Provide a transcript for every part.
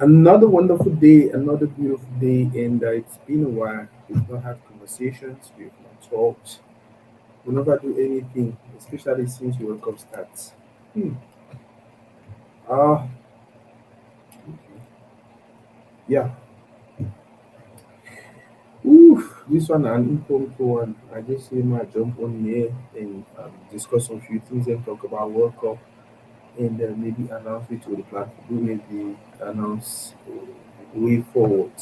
Another wonderful day, another beautiful day, and it's been a while. We've not had conversations, we've not talked, we never do anything, especially since World Cup starts. Hmm. Ah, yeah. Oof, this one an impromptu one. I just say my jump on here and discuss some few things and talk about World Cup and maybe announce it to the platform. Maybe announce way forward.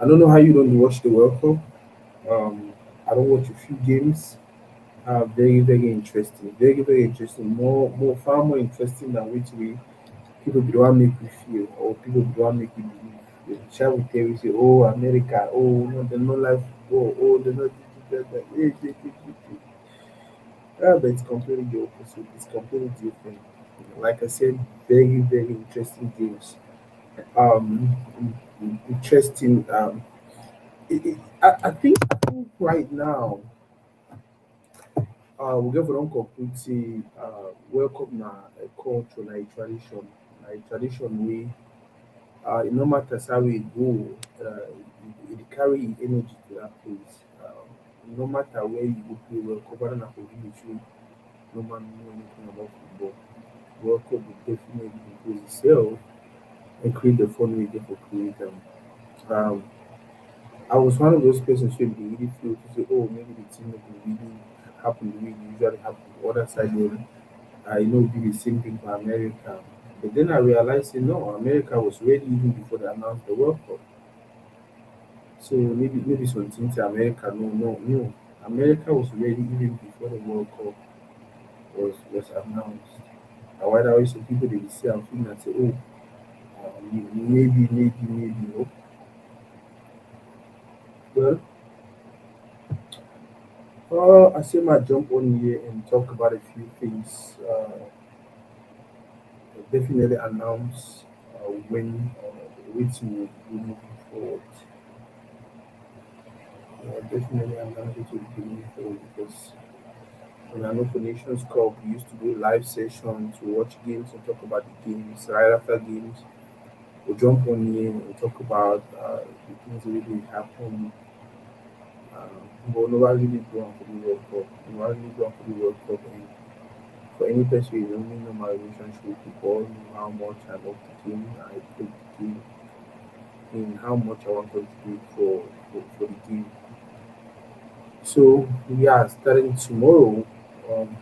I don't know how you don't watch the World Cup. I don't watch a few games. Very, very interesting. Very, very interesting. Far more interesting than which way people do not make me feel or people do not make me believe. The child will tell you, say, oh, America, oh, no, they're not like football, oh, they're not this, that, that. But it's completely the opposite. It's completely different. Like I said, very, very interesting games. Um, Interesting. I think right now, we get for don conclude say World Cup na a culture, na a tradition, wey e no matter how e go, e dey carry e energy to that place. No matter where you go play World Cup, whether na for village wey no man know anything about football, World Cup go definitely impose itself and create the fun wey e get for create am. Um, I was one of those persons wey dey really feel to say, oh, maybe the thing no go really happen the way e usually happen for other side. I know be the same thing for America. But then I realized, no, America was ready even before they announced the World Cup. So maybe something to America, no. America was ready even before the World Cup was announced. And why that way some people they will see and feel and say, oh, maybe, no. Well, I say my jump on here and talk about a few things. Definitely announce when which will be moving forward. Definitely announce it will be moving forward because when I know for Nations Cup, we used to do live sessions, we watch games and talk about the games. Right after games, we jump on here and talk about the things that really happen. But never really go on for the World Cup. Never really go on for the World Cup. And for any person who only know my relationship with football, know how much I love the game, I play the game, and how much I want to contribute for the game. So yeah, starting tomorrow, um,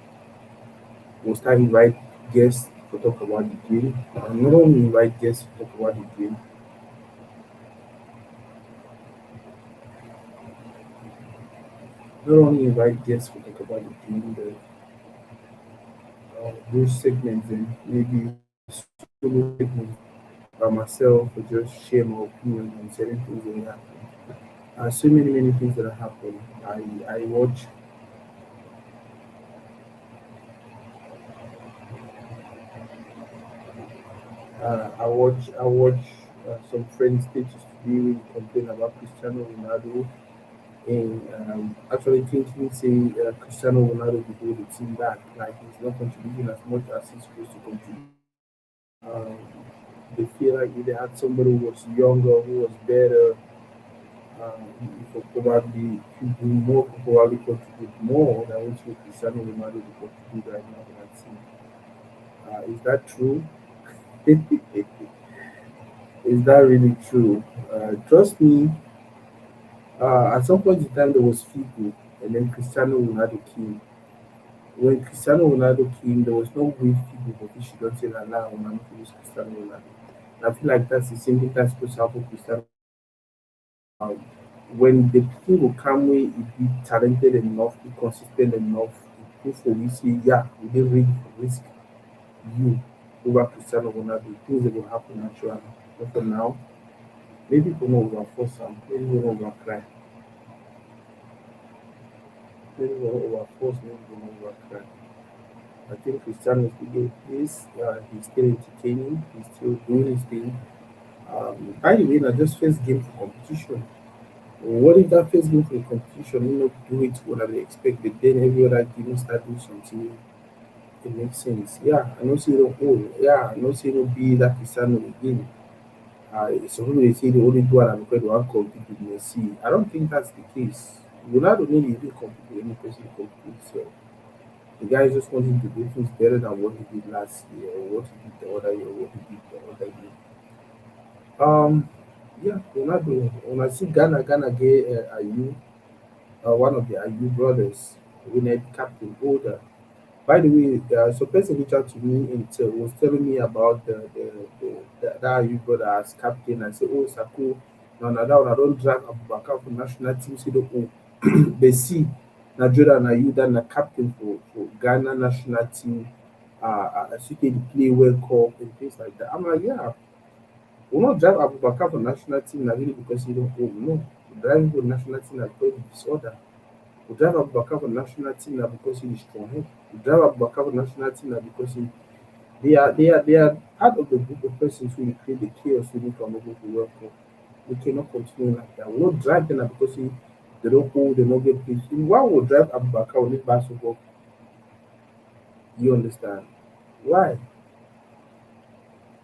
we'll start invite guests to talk about the game. And not only invite guests to talk about the game, not only invite guests to talk about the game, but those segments and maybe solo segments by myself or just share my opinion on certain things that happen. So many things that happen. I watch I watch some friends status today wey complain about Cristiano Ronaldo and actually thinking say Cristiano Ronaldo will hold the team back, like he's not contributing as much as he's supposed to contribute. Um, they feel like if they had somebody who was younger, who was better, he could probably could do more, could probably contribute more than what Cristiano Ronaldo could contribute right now in that team. Is that true? Is that really true? Trust me, at some point in time there was Figo and then Cristiano Ronaldo came. When Cristiano Ronaldo came, there was no way Figo but she don't say that now man finish Cristiano Ronaldo. And I feel like that's the same thing that's supposed to happen with Cristiano. Um, when the people will come way, if be talented enough, be consistent enough, to prove for we say, yeah, we did ready to risk you over Cristiano Ronaldo. Things that will happen naturally. But for now, maybe people know over force some, maybe people know over cry, maybe people know over force, maybe people know over cry. I think Cristiano is still this. He's still entertaining. He's still doing his thing. By the way, not just first game for competition. What if that first game for the competition you not do it what they expect, but then every other game start doing something? It makes sense. Yeah, I know say no oh, yeah, I know say no be that Cristiano again. Some people they say they only do it because they want to compete with Messi. I don't think that's the case. Ronaldo really even compete with any person he compete with. So the guy just wanting to do things better than what he did last year, or what he did the other year, or what he did the other year. Yeah, Ronaldo. When I see Ghana get Ayu, one of the Ayu brothers, winner captain holder. By the way, some person reached out to me and was telling me about that you brother as captain and say, oh, Sako, no, that one, I don't drive Abubakar for national team. Say, oh, they see Nigeria and you that na captain for Ghana national team. So they play World Cup and things like that. I'm like, yeah, we'll not drive Abubakar for national team na really because you don't own. No, we drive for national team na because of disorder. We drive Abubakar for national team now because he is strong head. We drive Abubakar for national team now because they are part of the group of persons who create the chaos we need to go to work for. We cannot continue like that. We will not drive them now because they don't hold, they don't get peace. Why would drive Abubakar we need basketball? You understand? Why?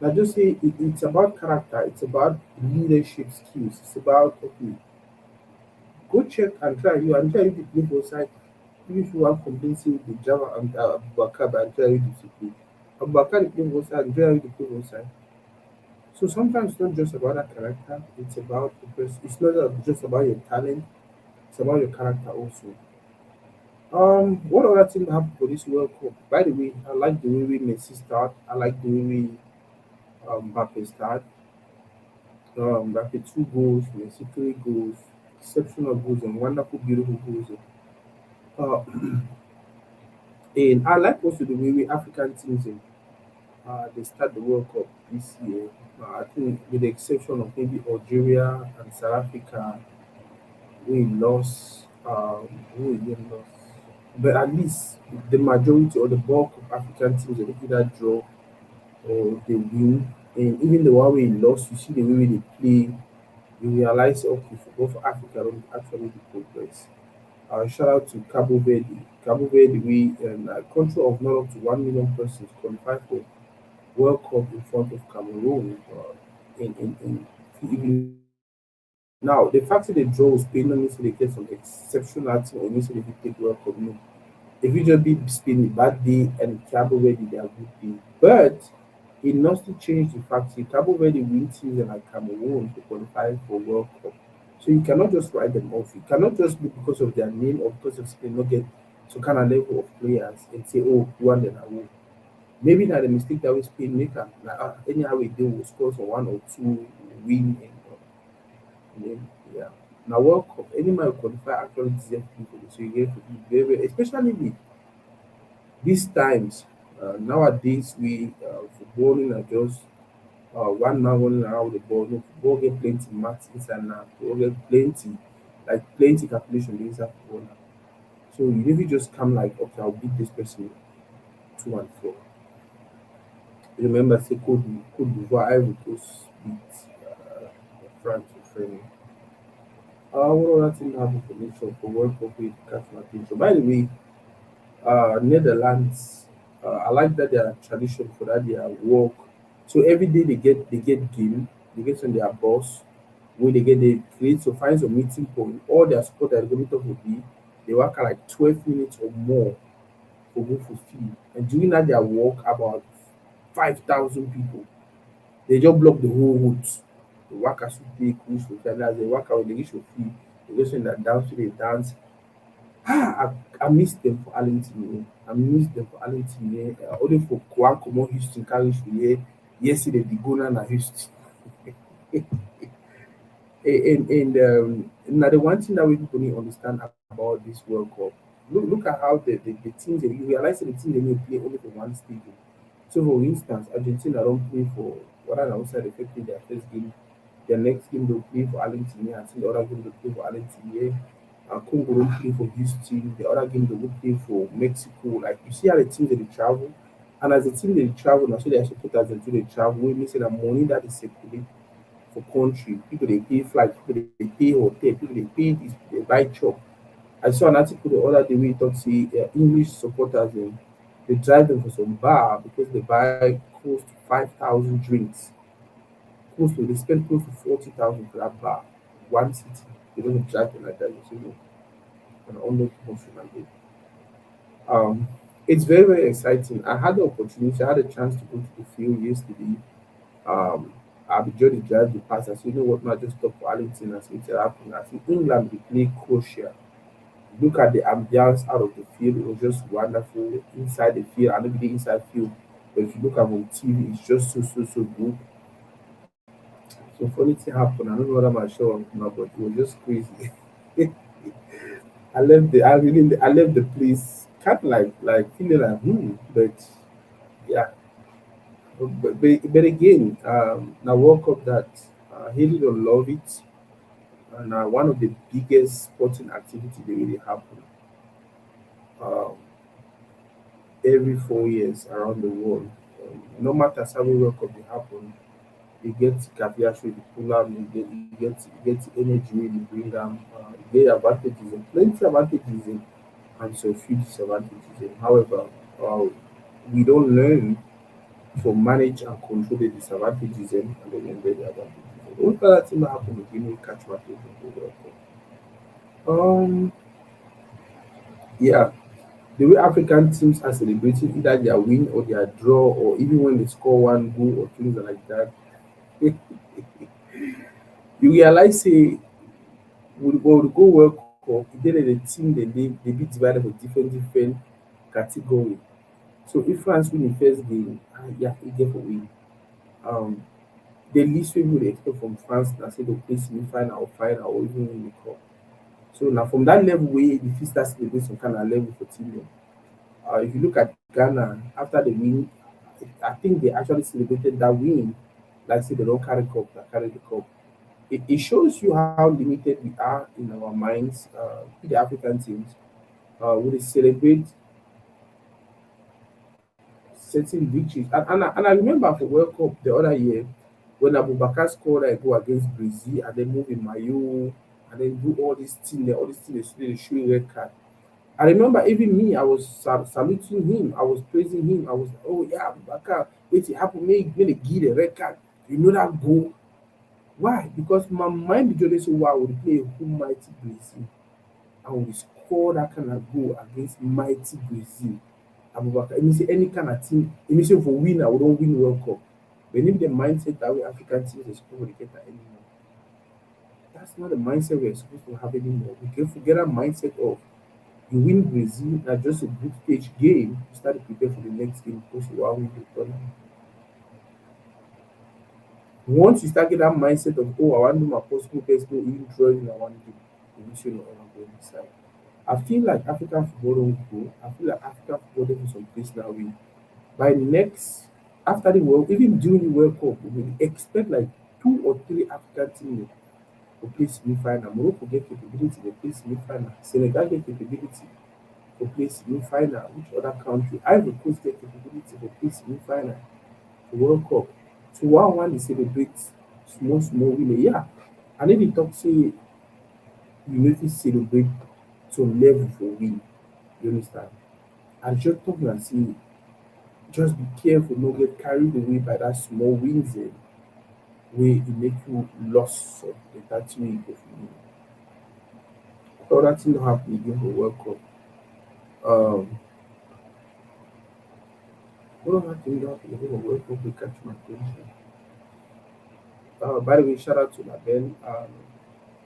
Now just say it's about character, it's about leadership skills, it's about okay, go check and try you to play for side. If you want convincing the Java and Abubakar and try you discipline. Abubakar is playing one side and try you to play one side. So sometimes it's not just about that character, it's about the person. It's not just about your talent, it's about your character also. What other thing happened for this World Cup? By the way, I like the way we Messi start. I like the way we Mbappe start. Mbappe 2 goals, Messi 3 goals, exceptional goals and wonderful, beautiful goals. Uh, and I like also the way we African teams they start the World Cup this year. I think with the exception of maybe Algeria and South Africa, we lost. We again lost. But at least the majority or the bulk of African teams they either draw or they win. And even the one we lost, you see the way they play, you realize okay, football for Africa don't actually do progress. Shout out to Cabo Verde. Cabo Verde, we a country of not up to 1 million persons qualified for World Cup in front of Cameroon. Even now, the fact that they draw Spain don't mean say they get some exceptional team or means say they fit take World Cup. No, if you just beat Spain a bad day and Cabo Verde they are good day, but it not to change the fact that Cabo Verde win teams like Cameroon to qualify for World Cup. So you cannot just write them off. You cannot just be because of their name or because of Spain not get some kind of level of players and say, oh, one and I maybe not the mistake that we Spain make am anyhow we do will score for 1 or 2 win and then yeah. Now World Cup, any man qualify actually deserve people. So you get to be very especially with these times. Nowadays we footballing are just one man running around with the ball. No football get plenty maths inside now. Football get plenty like plenty calculation inside football now. So you never just come like okay I'll beat this person 2-4. Remember, say Cote d'Ivoire, Ivory Coast beat France with friendly. What other thing have information for World Cup with catch my attention? By the way, Netherlands, I like that their tradition for that their work. So every day they get game, they get on their boss, where they create to find some meeting point. All their sport that going to be, they work at like 12 minutes or more for go for fee. And during that their work, about 5,000 people. They just block the whole route. The workers who take cruise to Canada, the worker when they reach your fee, they just in that dance, they dance. I miss them for Arlington. I miss them for Arlington. Only for Kwan Komo Houston carry for here. Yesterday, the Gona na Houston. And now the one thing that we people need to understand about this World Cup, look at how the teams you realize that the team they may play only for one stadium. So for instance, Argentina don't play for what are outside they play their first game. Their next game they'll play for Argentina. I think the other game they'll play for Argentina. Congo don't play for Houston. The other game they will play for Mexico. Like you see how the teams they travel. And as the team they travel, now so they actually put as the team they travel, we say that money that is circulated for country. People they pay flight, people they pay hotel, people they pay this, they buy chop. I saw an article the other day where it talk say English supporters they drive them for some bar because they buy close to 5,000 drinks. close to they spend close to 40,000 for that bar, one city. They don't drive it like that. You see, no, and only people should not go. Um, it's very, very exciting. I had the opportunity, I had a chance to go to the field yesterday. Um, I've enjoyed the drive the past. I said, you know what, not just stop for Arlington. I said, it happened. I said, England, we play Croatia. Look at the ambience out of the field. It was just wonderful. Inside the field, I know the inside field, but if you look at on TV, it's just so, so, so good. So funny thing happened. I don't know whether my show on now, but it was just crazy. I left the place kind of like feeling like but yeah, but again, now World Cup that I really don't love it, and one of the biggest sporting activity they really happen um, every 4 years around the world. No matter how many World Cup they happen, you get caveats with the pull am, you get energy when you bring them, you get advantages and plenty advantages and so few disadvantages. However, uh, we don't learn to manage and control the disadvantages and then enjoy the advantages. What other thing that happen again when you catch advantage of the World Cup? Yeah, the way African teams are celebrating either their win or their draw, or even when they score one goal or things like that, you realize say we go World Cup, then the team they be divided for different category. So if France win the first game, yeah, e get for win. Um, the least we would expect from France na say they'll play semi-final or final or even win the cup. So now from that level wey the fit start celebrate some kind of level for team dem. If you look at Ghana after the win, I think they actually celebrated that win like say they don carry cup, they carry the cup. It shows you how limited we are in our minds, with the African teams. We dey celebrate certain victories. And I remember for World Cup the other year when Abubakar scored a goal against Brazil and then move in Mayo and then do all these things they show red card. I remember even me, I was saluting him, I was praising him, I was oh yeah, Abubakar, wait it happen, make they give the red card. You know that goal. Why? Because my mind be just say wow, we play a whole mighty Brazil and we score that kind of goal against mighty Brazil. Abubakar, it means say any kind of team, it means say for winner, we don't win World Cup. But if the mindset that we African teams are supposed to get that anymore. That's not the mindset we're supposed to have anymore. We can forget that mindset of you win Brazil, not just a group stage game, you start to prepare for the next game because you are winning the tournament. Once you start getting that mindset of oh, I want to do my possible best, no even drawing I want to do, you will see no ever go inside. I feel like African football don't go. I feel like African football don't some place now we by next after the world even during the World Cup we will expect like two or three African teams to play semi-final. Morocco get capability to play semi-final. Senegal get capability to play semi-final. Which other country? Ivory Coast get capability to play semi-final for World Cup. So one dey celebrate small small win. Yeah. And then they talk say you no fit celebrate some level for win. You understand? I just talk and say just be careful, no get carried away by that small wins wey e make you loss of better thing wey you go fit win. Other thing don happen again for World Cup. What other thing don happen again for World Cup wey catch my at ten tion? By the way, shout out to Label.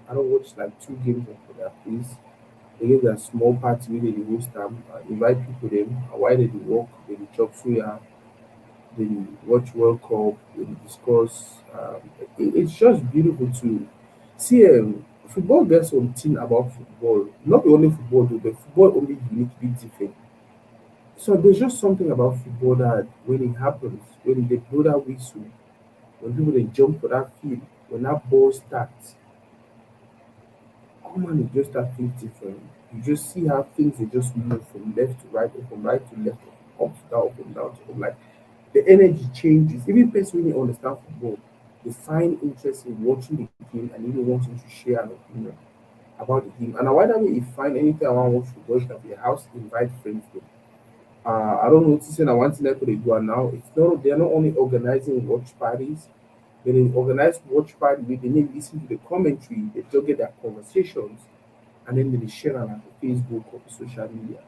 I don watch like two games for their place. They get their small party wey dey host am, invite people dem, while they dey work, they dey chop suya, they dey watch World Cup, they dey discuss. It's just beautiful to see. Football get something about football, not be only football though, but football only unique, bit different. So there's just something about football that when it happens, when they blow that whistle, when people they jump for that field, when that ball starts, come on, it just start things different. You just see how things they just move from left to right, or from right to left, or up to down, up and down to up. Like the energy changes. Even person when you understand football, they find interest in watching the game and even wanting to share an opinion about the game. And why that way you find anything I want to watch football, you can be a house, invite friends. I don't know, saying I want to let they do now. It's not they are not only organizing watch parties, Then they organize watch party where they need listen to the commentary, they just get their conversations, and then they share on like Facebook or social media.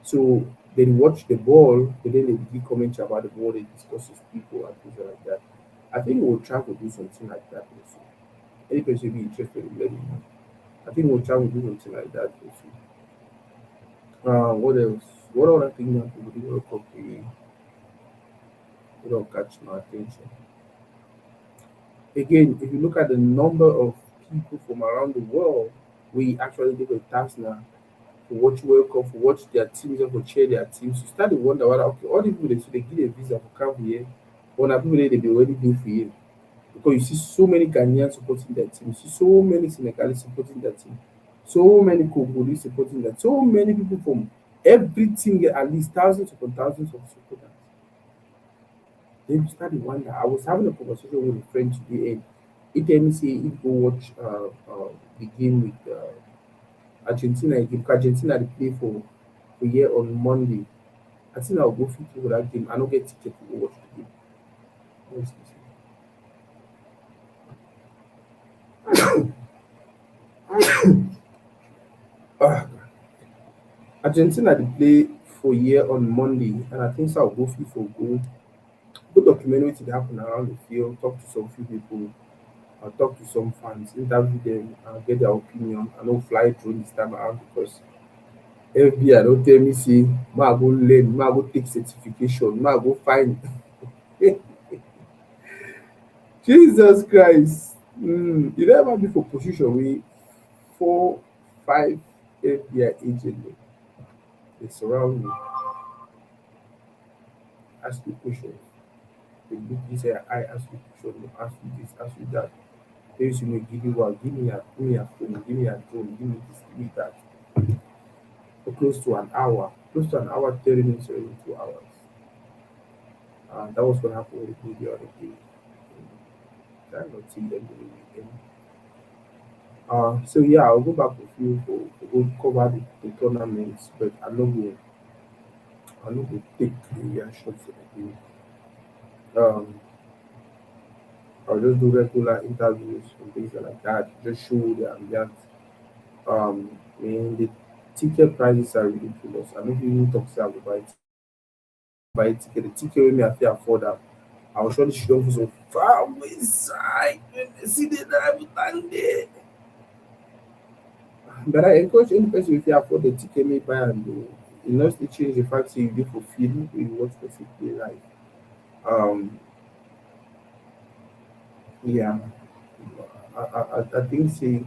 So they watch the ball, but then they give commentary about the ball, they discuss with people and things like that. I think we'll try to do something like that also. Any person be interested in letting me know. I think we'll try to do something like that also. What else? What other thing that people do World Cup really would have catch my attention? Again, if you look at the number of people from around the world, we actually give a task now to watch World Cup, to watch their teams and to cheer their teams. You start to wonder whether okay, all the people they so they give a visa for come here, but now people they be already do for you. Because you see so many Ghanaians supporting their team, you see so many Senegalese supporting their team, so many Congolese supporting that, so many people from everything, at least thousands upon thousands of supporters. Then you start to wonder. I was having a conversation with a friend today, and he tell me say he go watch the game with Argentina again. Because Argentina they play for here on Monday. I think I'll go fit for that game. I don't get ticket to go watch the game. Honestly. Ah, Argentina they play for here on Monday, and I think so I'll go fit for go document wetin dey happen around the field, talk to some few people, talk to some fans, interview them, get their opinion. I no fly drone this time around because FBI don tell me say make I go learn, make I go take certification, make I go find Jesus Christ. You never be for position wey 4, 5 FBI agent dey surround me, ask me questions. Dey look inside your eye, ask you question, dey ask you this, ask you that. Tell you say make give you one, give me your phone, give me your drone, give me this, give me that. For close to an hour, 30 minutes or even 2 hours. That was what happened with me the other day. Trying not to end the weekend. So yeah, I'll go back with you for go cover the tournaments, but I know go take the shots again. Um, I'll just do regular interviews and things like that. Just show the ambiance. Man, the ticket prices are ridiculous. I know people even talk say I go buy ticket. The ticket wey me I fit afford am. I was surely should for some far away side when they see the every time there. But I encourage any person if you afford the ticket, may buy and do. You know, still change the fact say you dey for film, you watch person play live. Um, yeah, I think say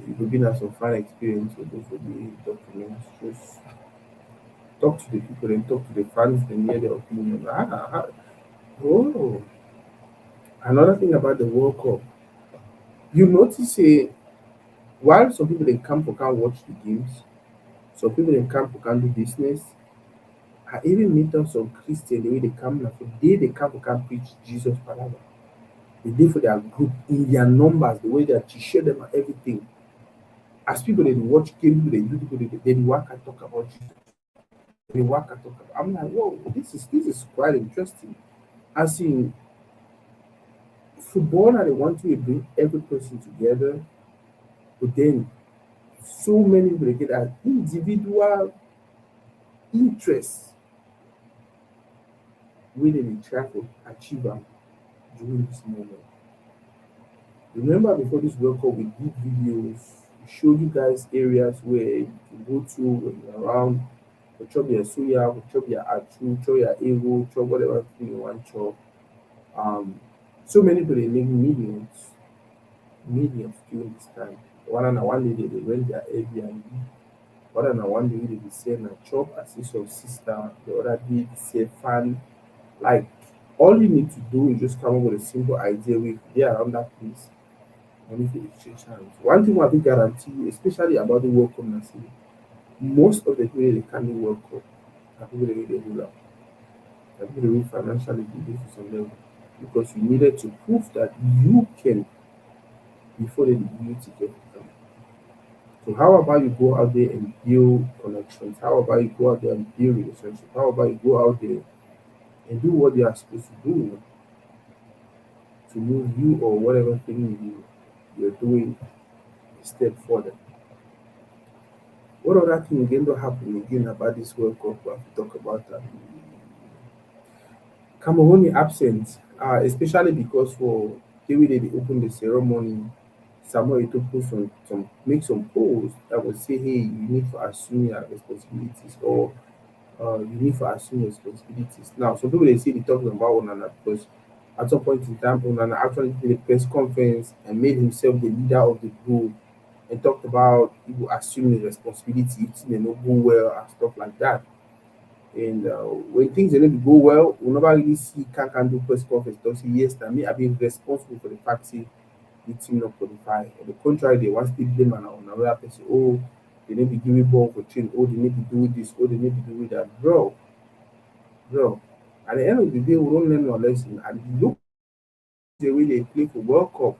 it will be na some fun experience for those for the documents. Just talk to the people, then talk to the fans, then hear their opinion. Oh, another thing about the World Cup, you notice say while some people they come for can watch the games, some people they come for can do business. I even meet up some Christian the way they come now for they come for can preach Jesus palaver. They did for their group in their numbers, the way they are to share them and everything. As people they dey watch game, people they do people they work and talk about Jesus. They work and talk about. I'm like, whoa, this is quite interesting. As in football, now they want to bring every person together, but then so many people they get an individual interest wey dem dey try to achieve am during this moment. Remember before this World Cup, we did videos, we showed you guys areas where you can go to when you're around, for chop your suya, for chop your achu, chop your ego, chop whatever thing you want chop. So many people they make millions during this time. One and one day they rent their Airbnb. One and one day they say na chop assist your sister. The other day they say fan. Like all you need to do is just come up with a simple idea with there around that place. And if you exchange hands. One thing I can guarantee you, especially about the World Cup, na say most of the people they can do World Cup are people that they rule out. Are people that will financially do this to some level. Because you needed to prove that you can before they give you ticket to come. So how about you go out there and build connections? How about you go out there and build relationships? How about you go out there and do what you are supposed to do? to move you or whatever thing you're doing a step further. What other thing again don't happen again about this World Cup we have to talk about Cameroon absent, especially because for the way they open the ceremony, Samuel Eto'o put some make some posts that would say, "Hey, you need to assume your responsibilities," or "You need to assume responsibilities." Now, some people they say they talking about Onana because at some point in time, Onana actually did a press conference and made himself the leader of the group and talked about people assuming responsibility if they not go well and stuff like that. And when things didn't go well, we never really see can do press conference. Don't say yes, I mean I've been responsible for the fact say the team not qualify. On the contrary, they want to blame on another person. Oh, they need to be giving ball for train. Oh, they need to do this. Oh, they need to do that. Bro. At the end of the day, we don't learn our lesson. And look the way they play for World Cup.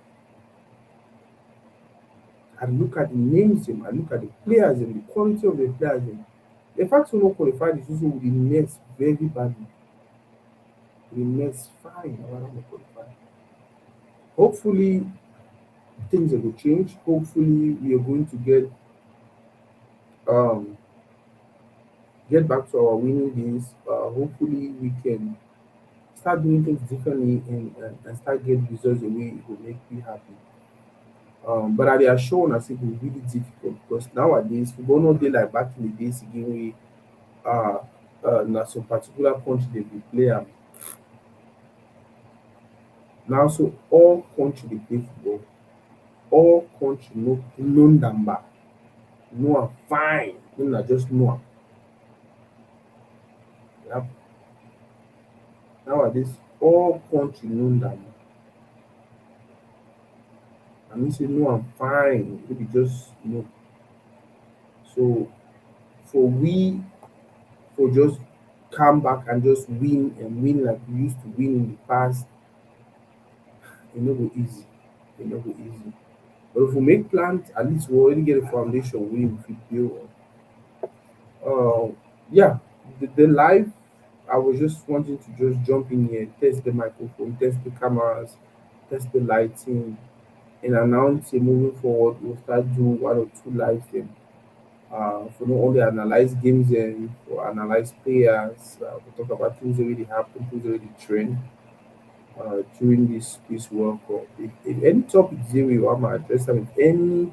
And look at the names them. And look at the players and the quality of the players them. The fact we not qualify the season will be messed very badly. We mess fine. I want to qualify. Hopefully things will change. Hopefully we are going to um get back to our winning days. Hopefully we can start doing things differently and start getting results the way it will make me happy. But I they are shown as it will be really difficult because nowadays football not dey like back in the days again we na some particular country they will play am. Now so all country they play football, all country no number, know am fine, make una just know am. Yeah. Nowadays all country know am. I mean say know am fine, no be just know. So for we for just come back and just win and win like we used to win in the past, e no go easy. E no go easy. But if we make plans, at least we already get a foundation wey we fit build on. Yeah, the live, I was just wanting to just jump in here, test the microphone, test the cameras, test the lighting, and announce say moving forward we'll start do one or two live then. For not only analyze games and for analyze players, we talk about things already happen, things already trend during this World Cup. If any topic there we want to address them, if any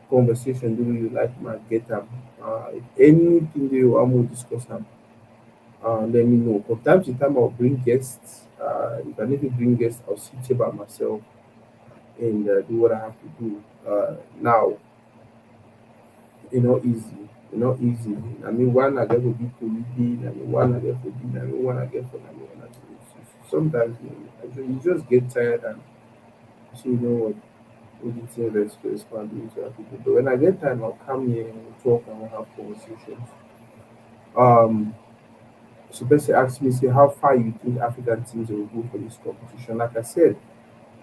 conversation do you like my get them, if anything do you want to discuss them, let me know. From time to time I'll bring guests. If I need to bring guests, I'll sit here by myself and do what I have to do. Now easy. Easy. I mean, one I get for be police, I mean, one I get for be, I mean, one I get for, I mean, one I get for. Sometimes you just get tired and so you know what, the thing respond to people. But when I get time, I'll come here and we'll talk and we'll have conversations. Um, so basically ask me, say, how far you think African teams will go for this competition? Like I said,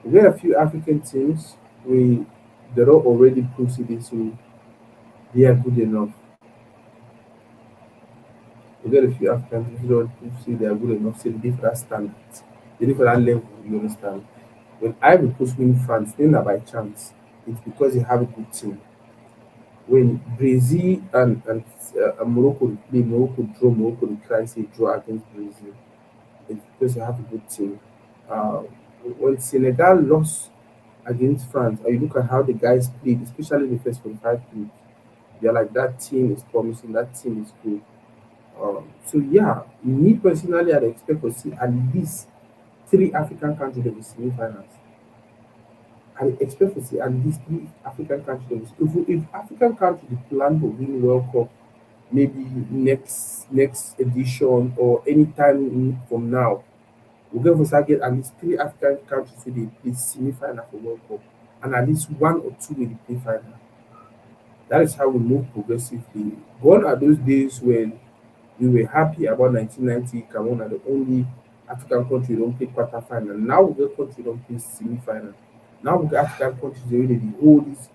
we have a few African teams, they're all already proceeded, so they are good enough. We get a few African people who say they are good enough, say they for that standard, they for that level, you understand? When Ivory Coast win France, then not by chance. It's because they have a good team. When Brazil and Morocco play, Morocco draw, Morocco they try say draw against Brazil. It's because they have a good team. Uh, when Senegal lost against France, and you look at how the guys played, especially the first 45 minutes, they're like that team is promising, that team is good. So yeah, me personally, I'd expect to see at least three African countries in the semi-finals. I expect to see at least three African countries. If African countries plan to win World Cup, maybe next edition or anytime from now, we're going to start get at least three African countries where they play semi-final for World Cup, and at least one or two where they play final. That is how we move progressively. Gone are those days when we were happy about 1990. Cameroon are the only African country don't play quarter final. Now we get country don't play semi final. Now we get African countries they really the whole these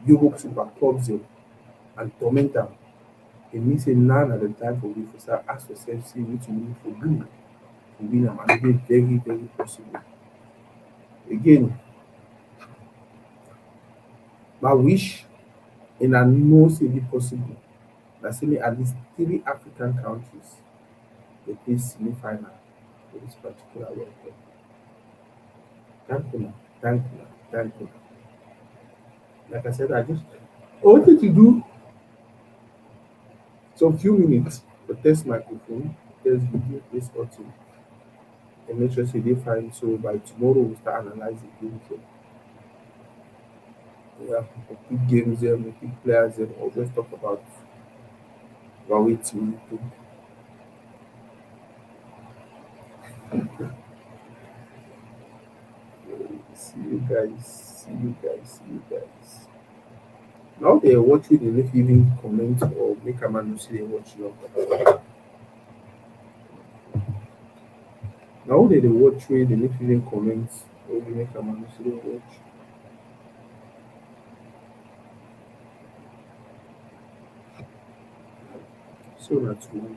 Europe super clubs and torment them. It means say none at the time for we for start ask yourself, see which we need for win to win them and it very, very possible. Again, my wish in a no say be possible na say make at least three African countries dey play semi-final for this particular World Cup. Thank una, thank una, thank una. Like I said, I wanted to do some few minutes to test microphone, test video, test audio, and make sure say dey fine. So by tomorrow we start analyze the game. So yeah, we pick games them, we pick players them, or just talk about wetin we think. See you guys, see you guys, see you guys. Now they watch you, they make you even comment or make a man know say they watch you. Now they watch you, they make you even comment or they make a man know say they watch. So that's one.